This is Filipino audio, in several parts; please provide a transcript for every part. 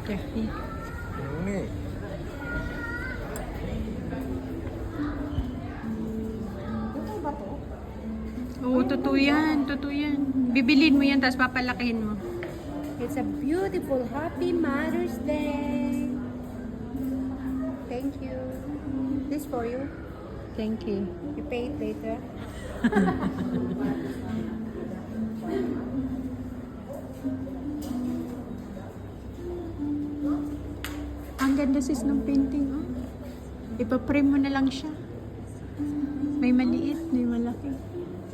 30. Ini. Ito ba to? Oo, totoo yan. Totoo yan. Bibilin mo yan, tapos papalakihin mo. It's a beautiful Happy Mother's Day. Thank you. This for you. Thank you. You pay it later. Ang ganda sis ng painting, oh. Ipaprame mo na lang siya. May maliit, may malaki.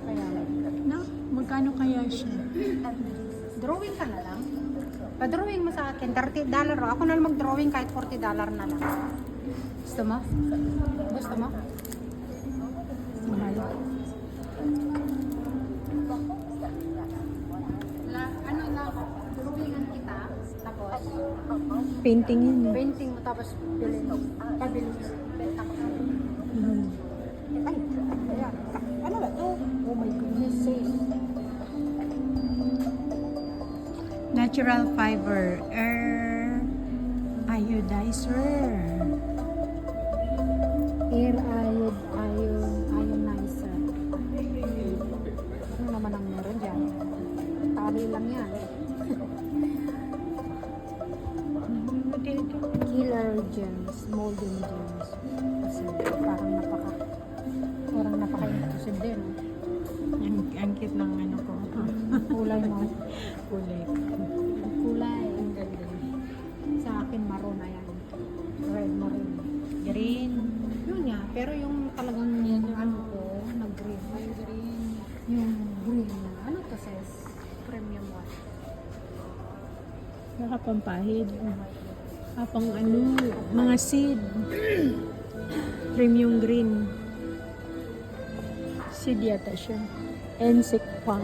Kaya No? Magkano kaya siya? drawing ka na lang. Pa-drawing mo sa akin, $30. Ako na lang mag-drawing kahit $40 na lang. Gusto mo? Gusto mo? Mahal. Ano lang, drawingan kita, tapos Painting yun eh. painting mo, tapos bilhin mo. Pabilis. Benta ko. Mhm. Ay, ayan. Ano ba ito? Oh my goodness, sis. Natural fiber. Iodizer. Air ionizer. Ano naman ang meron dyan? Tali lang yan. Killer gems, molding gems. Kasi parang napaka-interested din. Ang cute ng ano ko. Kulay mo. Kulay. Kulay. Ang ganda. Sa akin, maroon na yan. Red maroon. Green. Yun nga, pero yung talagang ano ko, nag-green. Ay, green. Yung green na, ano to says? Premium one. Nakapampahid. Kapang ano, mga seed. Premium green. Seed yata siya. Ensik pang.